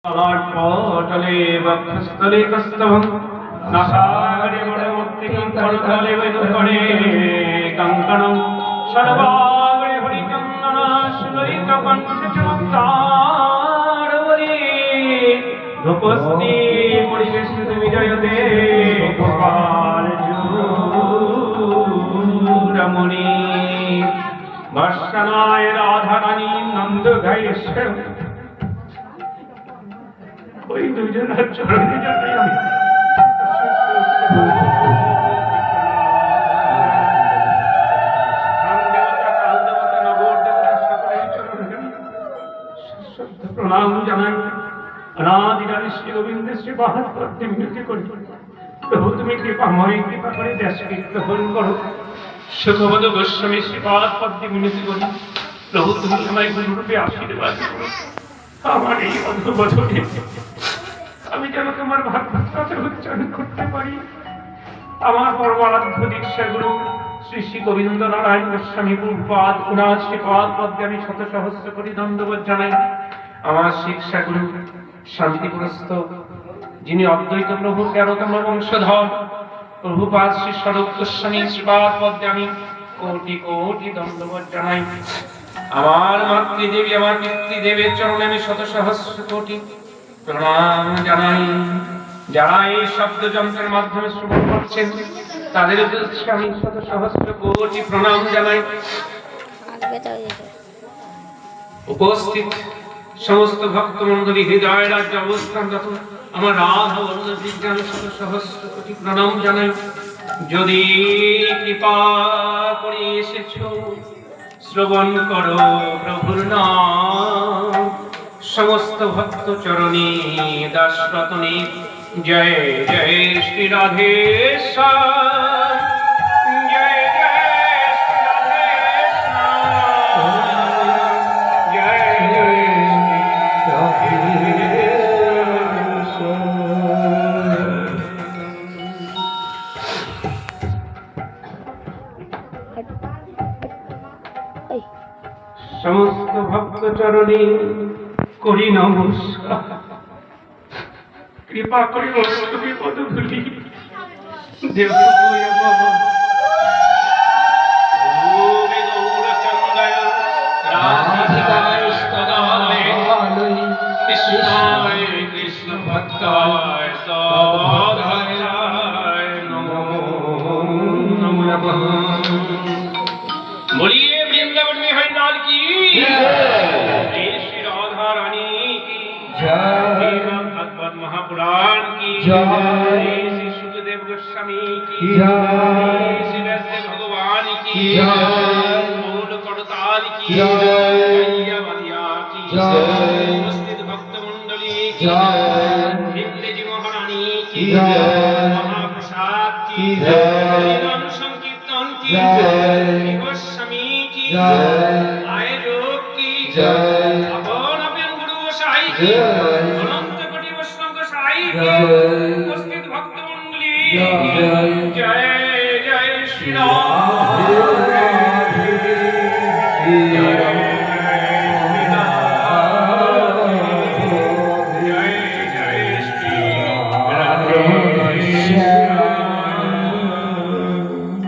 पटले वक्षस्थले कस्तभं नासाग्रे वरमुत्तिकं करतले वैदुकणे कंकणं सर्वाग्रे हरिचन्दनाश्रयितकण्ठचमत्कारवरे धूपस्ति परिवेशित विजयते गोपाल चूड़ामणि वर्षणाय राधारानी नंदघैष्य ওই দুজনের চরণে যাই আমি প্রণাম জানাই অনাদিকালে শ্রী গোবিন্দের শ্রী বাহাত করতে মিনতি করি প্রভু তুমি কৃপাময় কৃপা করে দেশকে গ্রহণ করো সুখবদ গোস্বামী শ্রীপাদ পদ্মে মিনতি করি প্রভু তুমি আমায় গুরুরূপে আশীর্বাদ করো আমার এই অন্ধবধূকে আমি যেন তোমার ভাগবত উচ্চারণ করতে পারি আমার পরমারাধ্য দীক্ষা গুরু শ্রী শ্রী গোবিন্দ নারায়ণ গোস্বামী পূর্বাদ উনার শ্রীপাদ পদ্মে আমি শত সহস্র কোটি দণ্ডবোধ জানাই আমার শিক্ষা গুরু শান্তিপুরস্থ যিনি অদ্বৈত প্রভুর ১৩তম বংশধর প্রভুপাদ শ্রী স্বরূপ গোস্বামী শ্রীপাদ পদ্মে আমি কোটি কোটি দণ্ডবোধ জানাই আমার মাতৃদেবী আমার পিতৃদেবের চরণে আমি শত সহস্র কোটি প্রণাম জানাই যারা এই শব্দ যন্ত্রের মাধ্যমে শ্রবণ করছেন তাদের উদ্দেশ্যে আমি শত সহস্র কোটি প্রণাম জানাই উপস্থিত সমস্ত ভক্তমণ্ডলী হৃদয় রাজ্য অবস্থানরত আমার রাধা বল্লভীকে আমি শত সহস্র কোটি প্রণাম জানাই যদি কৃপা করে এসেছো শ্রবণ করো প্রভুর নাম সমস্ত ভক্ত চরণে দাস রতনে জয় জয় শ্রী রাধেশ্বর জয় জয় শ্রী রাধেশ্বর জয় জয় সমস্ত ভক্ত চরণে করি নমস্কার কৃপা করে অষ্টমী পদধূলি দেব কৃষ্ণ ভক্তায় নমো নমঃ बोलिए वृंदावन में है लाल की जय श्री राधा रानी की जय भगवत महापुराण की जय श्री सुखदेव गोस्वामी की जय श्री व्यासदेव भगवान की जय बोल करताल की जय मदिया की जय उपस्थित भक्त मंडली की जय हिंदी जी महारानी की जय महाप्रसाद की जय नाम संकीर्तन की जय गोस्वामी की जय आए लोग की जय अपन अपन गुरु गोसाई की अनंत कोटि वैष्णव गोसाई की